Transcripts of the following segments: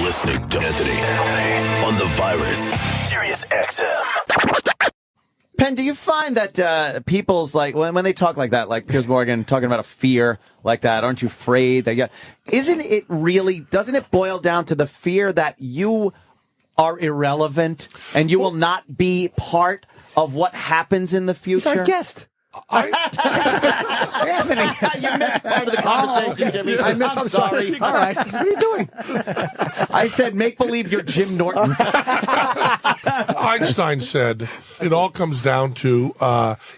listening to Anthony on the virus, Sirius XM. Penn, do you find that people's, like, when they talk like that, like Piers Morgan talking about a fear like that, aren't you afraid that doesn't it boil down to the fear that you are irrelevant and you will not be part of what happens in the future? He's our guest. Anthony, you missed part of the conversation, Jimmy. I'm sorry. All right. What are you doing? I said, make believe you're Jim Norton. Einstein said, it all comes down to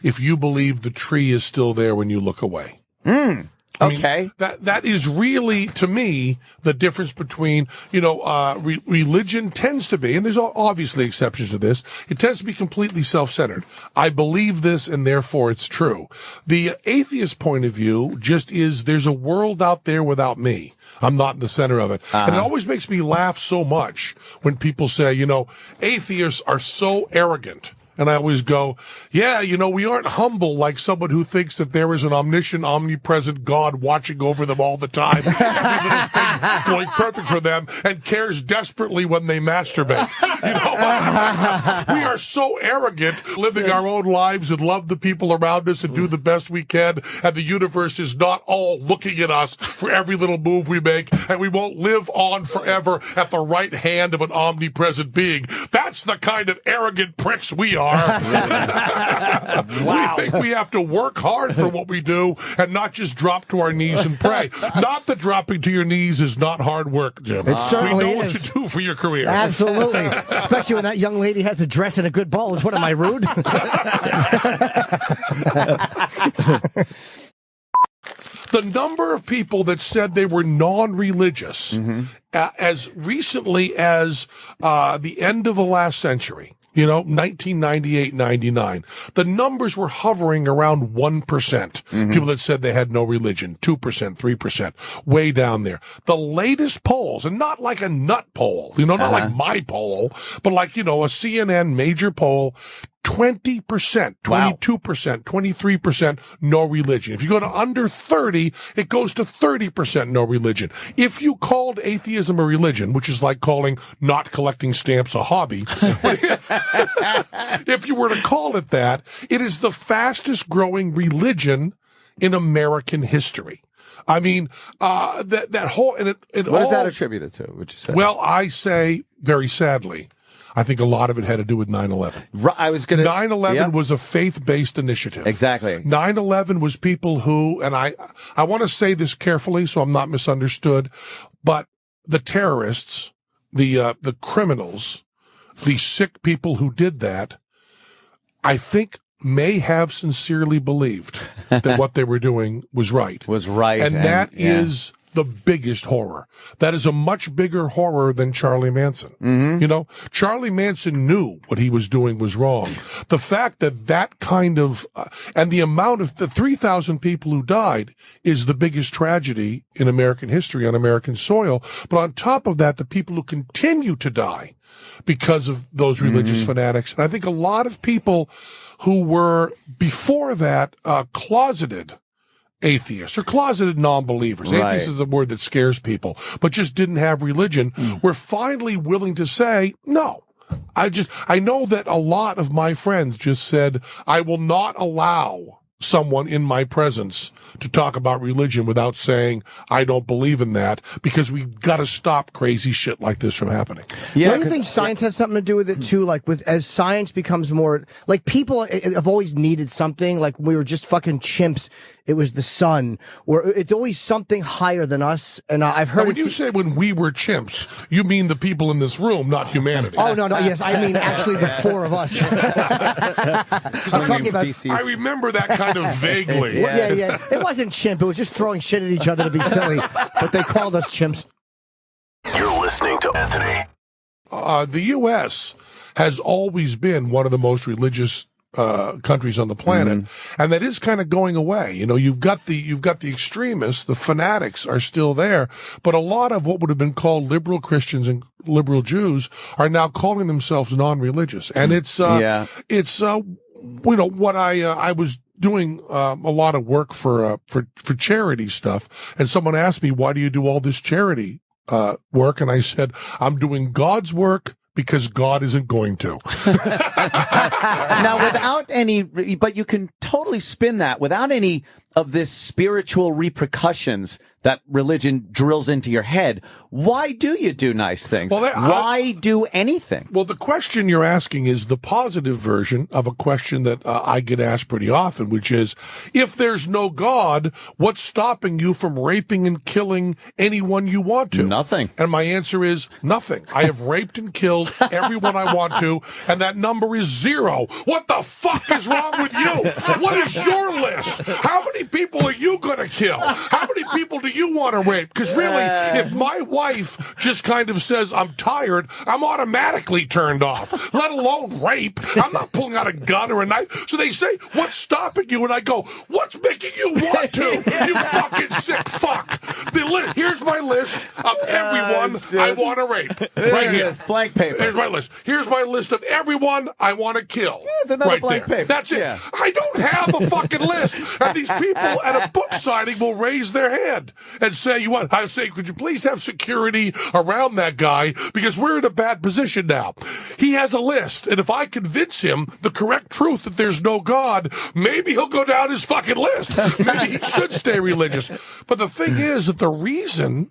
if you believe the tree is still there when you look away. Okay. That is really, to me, the difference between, religion tends to be, and there's obviously exceptions to this, it tends to be completely self-centered. I believe this and therefore it's true. The atheist point of view just is there's a world out there without me. I'm not in the center of it. And it always makes me laugh so much when people say, atheists are so arrogant. And I always go, yeah, we aren't humble like someone who thinks that there is an omniscient, omnipresent God watching over them all the time, every little thing going perfect for them, and cares desperately when they masturbate. We are so arrogant, living our own lives and love the people around us and do the best we can, and the universe is not all looking at us for every little move we make, and we won't live on forever at the right hand of an omnipresent being. That's the kind of arrogant pricks we are. Wow. We think we have to work hard for what we do and not just drop to our knees and pray. Not that dropping to your knees is not hard work, Jim. It certainly we know is. what you do for your career. Absolutely. Especially when that young lady has a dress and a good bulge. What, am I rude? The number of people that said they were non-religious as recently as the end of the last century, 1998, 99, the numbers were hovering around 1%. People that said they had no religion, 2%, 3%, way down there. The latest polls, and not like a nut poll, not like my poll, but like, a CNN major poll, 20%, 22%, 23% no religion. If you go to under 30, it goes to 30% no religion. If you called atheism a religion, which is like calling not collecting stamps a hobby, but if you were to call it that, it is the fastest growing religion in American history. I mean, that whole, and what is that attributed to, would you say? Well, I say, very sadly, I think a lot of it had to do with 9/11. 9/11 was a faith-based initiative. Exactly. 9/11 was people who, and I want to say this carefully so I'm not misunderstood, but the terrorists, the criminals, the sick people who did that, I think may have sincerely believed that what they were doing was right. And that is the biggest horror. That is a much bigger horror than Charlie Manson. Charlie Manson knew what he was doing was wrong. The fact that kind of, and the amount of the 3,000 people who died is the biggest tragedy in American history on American soil. But on top of that, the people who continue to die because of those religious fanatics. And I think a lot of people who were before that closeted atheists or closeted non-believers. Right. Atheist is a word that scares people, but just didn't have religion. We're finally willing to say, no. I know that a lot of my friends just said, I will not allow someone in my presence to talk about religion without saying, I don't believe in that, because we've got to stop crazy shit like this from happening. Yeah, don't you think science has something to do with it too? Like as science becomes more, like people have always needed something, like we were just fucking chimps. It was the sun, or it's always something higher than us. And I've heard. Now, when you say when we were chimps, you mean the people in this room, not humanity. Oh no, yes, I mean actually the four of us. I'm talking about. I remember that kind of vaguely. Yeah. It wasn't chimp. It was just throwing shit at each other to be silly. But they called us chimps. You're listening to Anthony. The U.S. has always been one of the most religious countries on the planet, and that is kind of going away. You've got the extremists, the fanatics are still there, but a lot of what would have been called liberal Christians and liberal Jews are now calling themselves non-religious, and it's what I was doing a lot of work for charity stuff, and someone asked me, why do you do all this charity work, and I said, I'm doing God's work because God isn't going to. Now, without any, but you can totally spin that without any of this spiritual repercussions that religion drills into your head. Why do you do nice things? Well, why do anything? Well, the question you're asking is the positive version of a question that I get asked pretty often, which is, if there's no God, what's stopping you from raping and killing anyone you want to? Nothing. And my answer is nothing. I have raped and killed everyone I want to, and that number is 0. What the fuck is wrong with you? What is your list? How many people are you going to kill? How many people do you want to rape? Because really, if my wife just kind of says, I'm tired, I'm automatically turned off, let alone rape. I'm not pulling out a gun or a knife. So they say, what's stopping you? And I go, what's making you want to? You fucking sick fuck. Here's my list of everyone I want to rape. Right here. Blank paper. Here's my list. Here's my list of everyone I want to kill. Yeah, it's another right blank there. paper. That's it. Yeah. I don't have a fucking list. And these people at a book signing will raise their hand and say, I say, could you please have security around that guy? Because we're in a bad position now. He has a list. And if I convince him the correct truth that there's no God, maybe he'll go down his fucking list. Maybe he should stay religious. But the thing is that the reason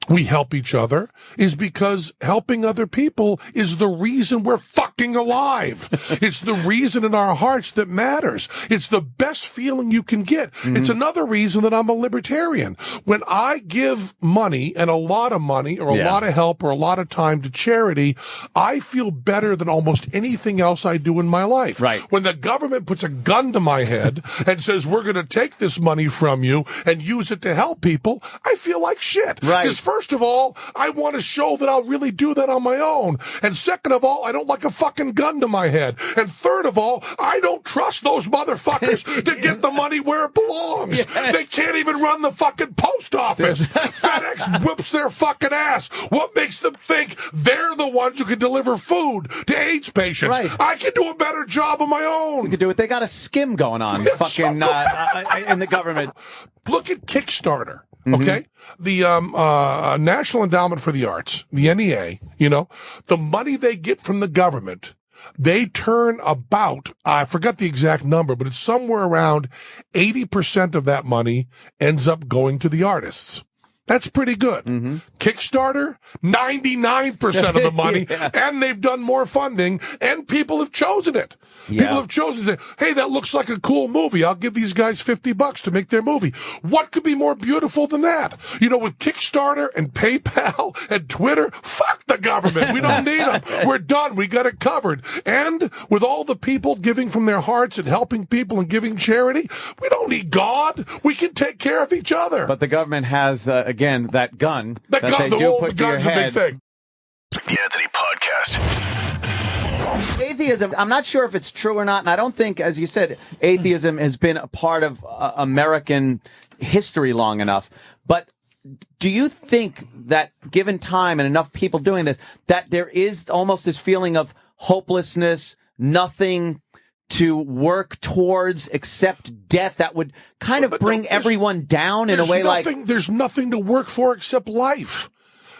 we help each other is because helping other people is the reason we're fucking alive. It's the reason in our hearts that matters. It's the best feeling you can get. Mm-hmm. It's another reason that I'm a libertarian. When I give money, and a lot of money or a lot of help or a lot of time to charity, I feel better than almost anything else I do in my life. Right. When the government puts a gun to my head and says, we're going to take this money from you and use it to help people, I feel like shit. Right. First of all, I want to show that I'll really do that on my own. And second of all, I don't like a fucking gun to my head. And third of all, I don't trust those motherfuckers to get the money where it belongs. Yes. They can't even run the fucking post office. FedEx whips their fucking ass. What makes them think they're the ones who can deliver food to AIDS patients? Right. I can do a better job on my own. You can do it. They got a skim going on fucking in the government. Look at Kickstarter. Okay? The National Endowment for the Arts, the NEA, the money they get from the government, they turn about, I forgot the exact number, but it's somewhere around 80% of that money ends up going to the artists. That's pretty good. Mm-hmm. Kickstarter, 99% of the money, and they've done more funding, and people have chosen it. Yeah. People have chosen to say, hey, that looks like a cool movie. I'll give these guys $50 to make their movie. What could be more beautiful than that? With Kickstarter and PayPal and Twitter, fuck the government. We don't need them. We're done. We got it covered. And with all the people giving from their hearts and helping people and giving charity, we don't need God. We can take care of each other. But the government has, again, that gun. The gun's a big thing. The Anthony Podcast. Atheism, I'm not sure if it's true or not, and I don't think, as you said, atheism has been a part of American history long enough. But do you think that given time and enough people doing this, that there is almost this feeling of hopelessness, nothing to work towards except death that would kind of bring everyone down in a way there's nothing to work for except life.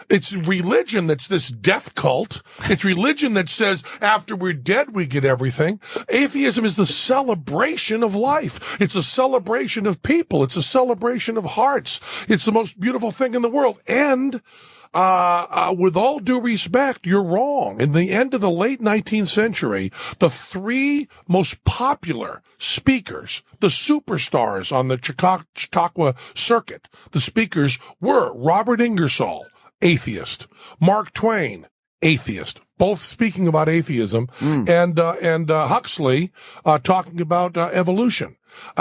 It's religion that's this death cult. It's religion that says after we're dead, we get everything. Atheism is the celebration of life. It's a celebration of people. It's a celebration of hearts. It's the most beautiful thing in the world. And with all due respect, you're wrong. In the end of the late 19th century, the 3 most popular speakers, the superstars on the Chautauqua circuit, the speakers were Robert Ingersoll, atheist, Mark Twain, atheist, both speaking about atheism, and Huxley talking about evolution.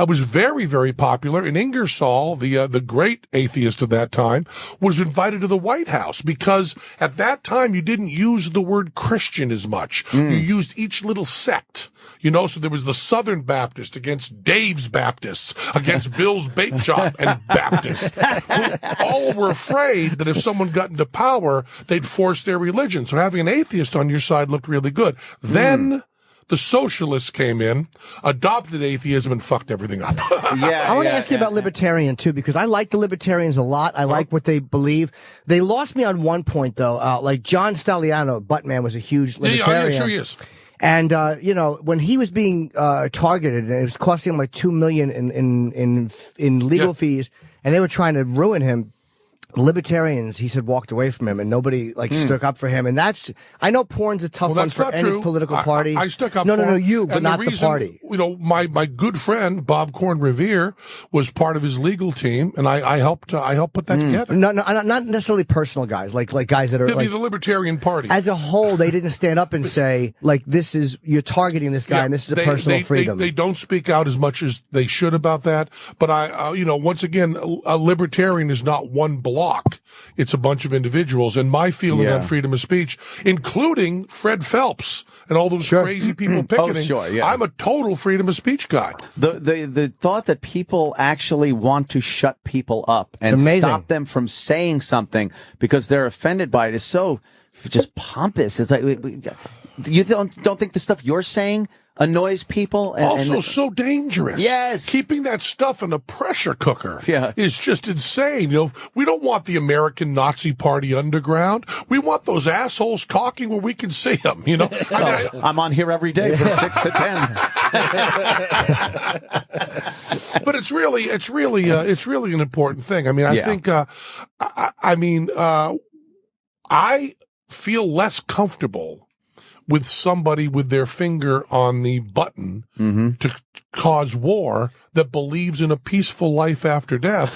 Was very, very popular. And Ingersoll, the great atheist of that time, was invited to the White House because at that time you didn't use the word Christian as much. You used each little sect. So there was the Southern Baptist against Dave's Baptists, against Bill's Bait Shop and Baptists, who all were afraid that if someone got into power, they'd force their religion. So having an atheist on your side looked really good. Then the socialists came in, adopted atheism, and fucked everything up. I want to ask you about libertarian too, because I like the libertarians a lot. I like what they believe. They lost me on one point though. Like John Staliano, Buttman, was a huge libertarian. Yeah, sure he is. And when he was being targeted, and it was costing him like $2 million in legal fees, and they were trying to ruin him. Libertarians, he said, walked away from him, and nobody stuck up for him. And I know porn's a tough one for any political party. I stuck up. No, but not the party. My good friend Bob Corn Revere was part of his legal team, and I helped put that together. No, not necessarily personal guys, like guys that are the Libertarian Party as a whole. They didn't stand up and say like you're targeting this guy, and this is a personal freedom. They don't speak out as much as they should about that. But once again, a libertarian is not one block. It's a bunch of individuals, and my feeling on freedom of speech, including Fred Phelps and all those crazy people picketing. I'm a total freedom of speech guy. The thought that people actually want to shut people up and stop them from saying something because they're offended by it is so just pompous. It's like you don't think the stuff you're saying annoys people? Also so dangerous. Yes. Keeping that stuff in a pressure cooker is just insane. We don't want the American Nazi Party underground. We want those assholes talking where we can see them, I'm on here every day from 6 to 10. But it's really an important thing. I mean, I think, I feel less comfortable with somebody with their finger on the button to cause war that believes in a peaceful life after death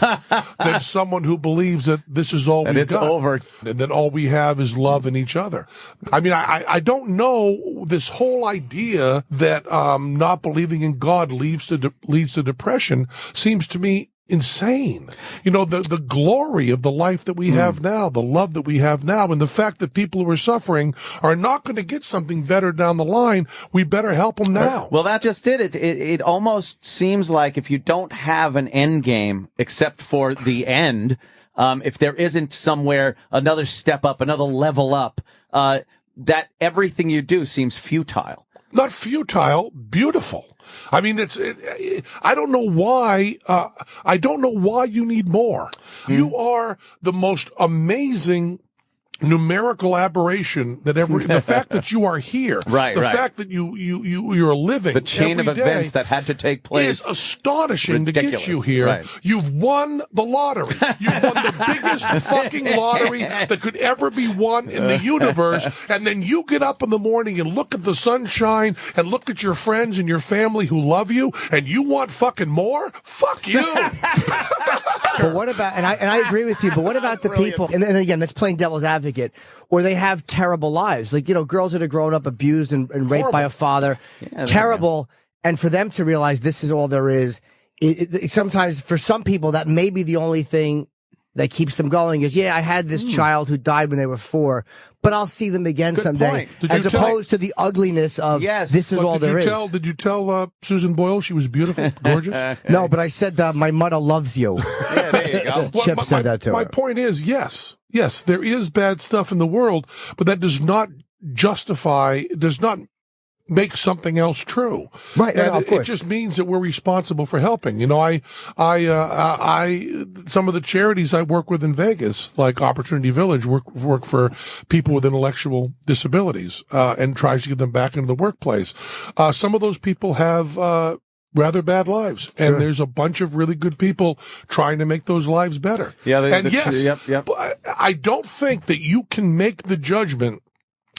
than someone who believes that this is all we've got. Over. And that all we have is love in each other. I mean, I don't know this whole idea that not believing in God leads to depression seems to me insane. The glory of the life that we have now, the love that we have now, and the fact that people who are suffering are not going to get something better down the line. We better help them now. Well, that's just it. It almost seems like if you don't have an end game except for the end, if there isn't somewhere another step up, another level up, that everything you do seems futile. Not futile, beautiful. I mean, I don't know why. I don't know why you need more. You are the most amazing numerical aberration that ever. The fact that you are here, the fact that you're living, the chain of events that had to take place is astonishing. Ridiculous. To get you here. Right. You've won the lottery. You've won the biggest fucking lottery that could ever be won in the universe. And then you get up in the morning and look at the sunshine and look at your friends and your family who love you, and you want fucking more. Fuck you. But what about? And I agree with you. But what about the people? And then again, that's playing devil's advocate. Or they have terrible lives, like girls that are grown up abused and raped by a father, terrible. And for them to realize this is all there is, it sometimes for some people that may be the only thing that keeps them going is, I had this child who died when they were 4, but I'll see them again someday. As opposed to the ugliness of this is all there is. Did you tell Susan Boyle she was beautiful, gorgeous? No, but I said my mother loves you. Yeah, there you go. Chip said that to her. My point is, yes, there is bad stuff in the world, but that does not make something else true. Right. And of course. It just means that we're responsible for helping. I some of the charities I work with in Vegas, like Opportunity Village, work for people with intellectual disabilities, and tries to get them back into the workplace. Some of those people have, rather bad lives. And there's a bunch of really good people trying to make those lives better. Yeah. But I don't think that you can make the judgment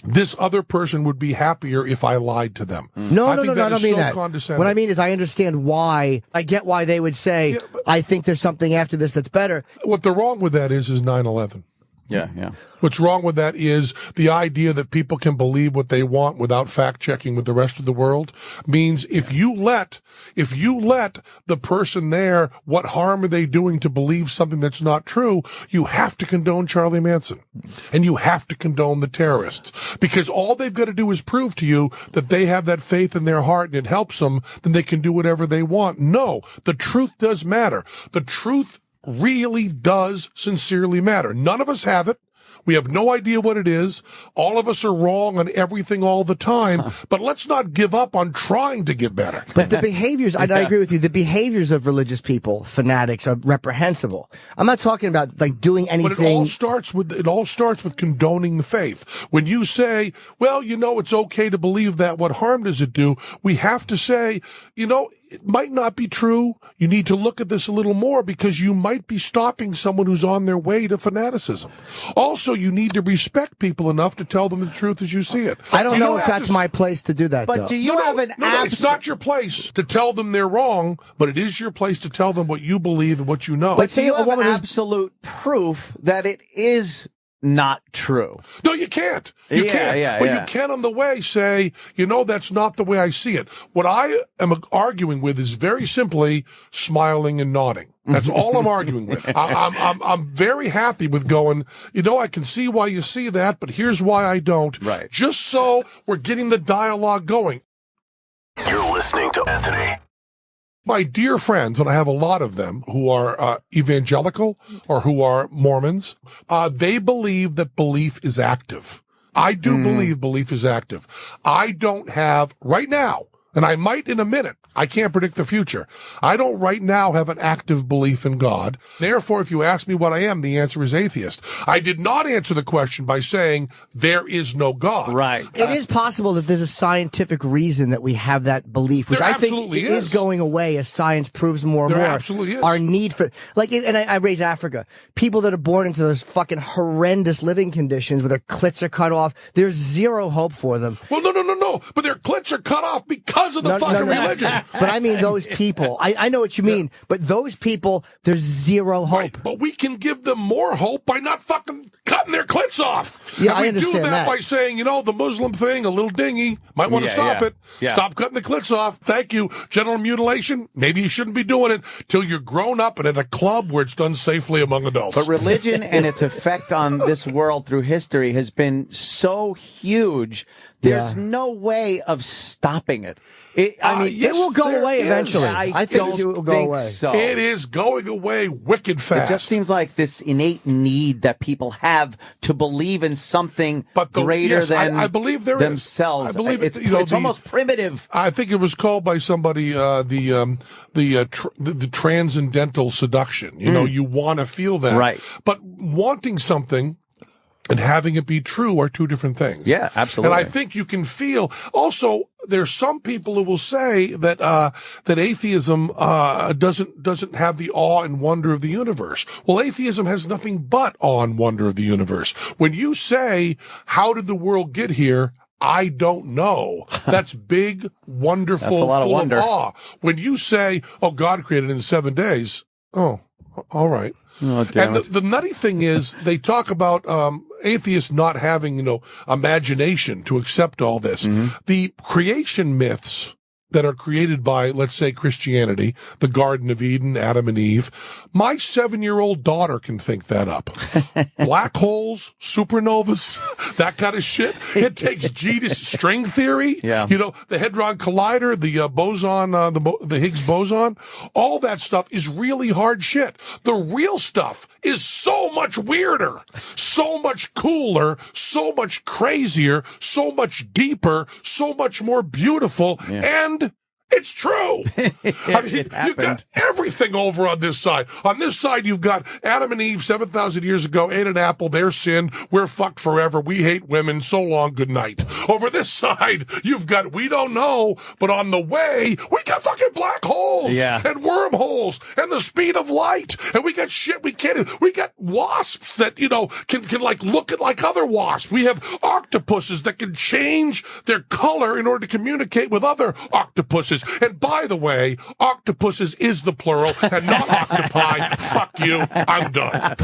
this other person would be happier if I lied to them. No, I don't mean that. Condescending. What I mean is I understand why. I get why they would say, I think there's something after this that's better. What the wrong with that is 9/11. Yeah. What's wrong with that is the idea that people can believe what they want without fact checking with the rest of the world means if you let the person there, what harm are they doing to believe something that's not true? You have to condone Charlie Manson and you have to condone the terrorists because all they've got to do is prove to you that they have that faith in their heart and it helps them, then they can do whatever they want. No, the truth does matter. The truth really does sincerely matter. None of us have it. We have no idea what it is. All of us are wrong on everything all the time, but let's not give up on trying to get better. But the behaviors, I agree with you, the behaviors of religious people, fanatics, are reprehensible. I'm not talking about like doing anything. But it all starts with condoning the faith. When you say, well, it's okay to believe that, what harm does it do? We have to say, it might not be true. You need to look at this a little more because you might be stopping someone who's on their way to fanaticism. Also, you need to respect people enough to tell them the truth as you see it. I don't know if that's my place to do that, but though. do you have an it's not your place to tell them they're wrong, but it is your place to tell them what you believe and what you know. But do you have absolute proof that it is not true? No, you can't. You can't. But you can on the way say, that's not the way I see it. What I am arguing with is very simply smiling and nodding. That's all I'm arguing with. I'm very happy with going, I can see why you see that, but here's why I don't. Right. Just so we're getting the dialogue going. You're listening to Anthony. My dear friends, and I have a lot of them who are evangelical or who are Mormons, they believe that belief is active. I do believe belief is active. I don't have right now, and I might in a minute. I can't predict the future. I don't right now have an active belief in God. Therefore, if you ask me what I am, the answer is atheist. I did not answer the question by saying there is no God. Right. It is possible that there's a scientific reason that we have that belief, which I think is going away as science proves more and more. There absolutely is. Our need for, and I raise Africa. People that are born into those fucking horrendous living conditions where their clits are cut off, there's zero hope for them. Well, no. But their clits are cut off because of the fucking religion. But I mean those people. I know what you mean, but those people, there's zero hope. Right, but we can give them more hope by not fucking cutting their clits off. Yeah, and we I understand do that that by saying, the Muslim thing, a little dingy, might want to stop it. Yeah. Stop cutting the clits off. Thank you. Genital mutilation, maybe you shouldn't be doing it till you're grown up and at a club where it's done safely among adults. But religion and its effect on this world through history has been so huge. There's no way of stopping it. It will go away eventually. I think it will go away. So. It is going away wicked fast. It just seems like this innate need that people have to believe in something greater than I believe there themselves. Is. I believe it's almost primitive. I think it was called by somebody the transcendental seduction. You want to feel that, right? But wanting something and having it be true are two different things. Yeah, absolutely. And I think you can feel also there's some people who will say that that atheism doesn't have the awe and wonder of the universe. Well, atheism has nothing but awe and wonder of the universe. When you say, how did the world get here? I don't know. That's big, wonderful, That's a lot full of wonder. of awe. When you say, oh, God created in 7 days. Oh, all right. Oh, damn and the nutty thing is they talk about atheists not having, imagination to accept all this. Mm-hmm. The creation myths that are created by, let's say, Christianity, the Garden of Eden, Adam and Eve. My 7-year-old daughter can think that up. Black holes, supernovas, that kind of shit. It takes string theory, the Hadron Collider, the boson, the Higgs boson. All that stuff is really hard shit. The real stuff is so much weirder, so much cooler, so much crazier, so much deeper, so much more beautiful, and it's true. You've got everything over on this side. On this side, you've got Adam and Eve 7,000 years ago, ate an apple, they're sinned, we're fucked forever, we hate women, so long, good night. Over this side, you've got, we don't know, but on the way, we got fucking black holes and wormholes and the speed of light. And we got shit we can't, we got wasps that, can like look at like other wasps. We have octopuses that can change their color in order to communicate with other octopuses. And by the way, octopuses is the plural and not octopi. Fuck you. I'm done.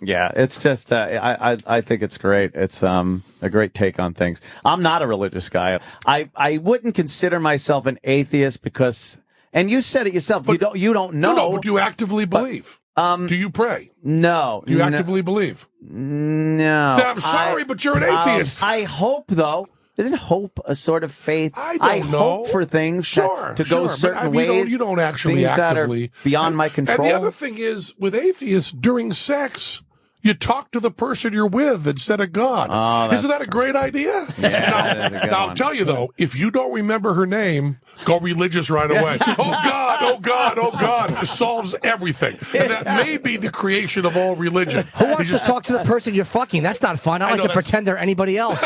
Yeah, it's just I think it's great. It's a great take on things. I'm not a religious guy. I wouldn't consider myself an atheist because, and you said it yourself. But, you don't know. No, but you actively believe. Do you pray? No. Do you actively believe? No. I'm sorry, but you're an atheist. I hope though. Isn't hope a sort of faith? I don't know. Hope for things to go certain ways. You don't actually things actively. That are beyond my control. And the other thing is, with atheists, during sex, You talk to the person you're with instead of God. Isn't that a great idea? Yeah, Now, I'll tell you, though, if you don't remember her name, go religious right away. Oh, God, oh, God, oh, God. It solves everything. And that may be the creation of all religion. Who wants to talk to the person you're fucking? That's not fun. I like to pretend they're anybody else.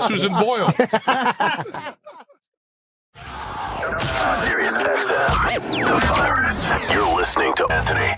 Susan Boyle. Sirius XM, the virus. You're listening to Anthony.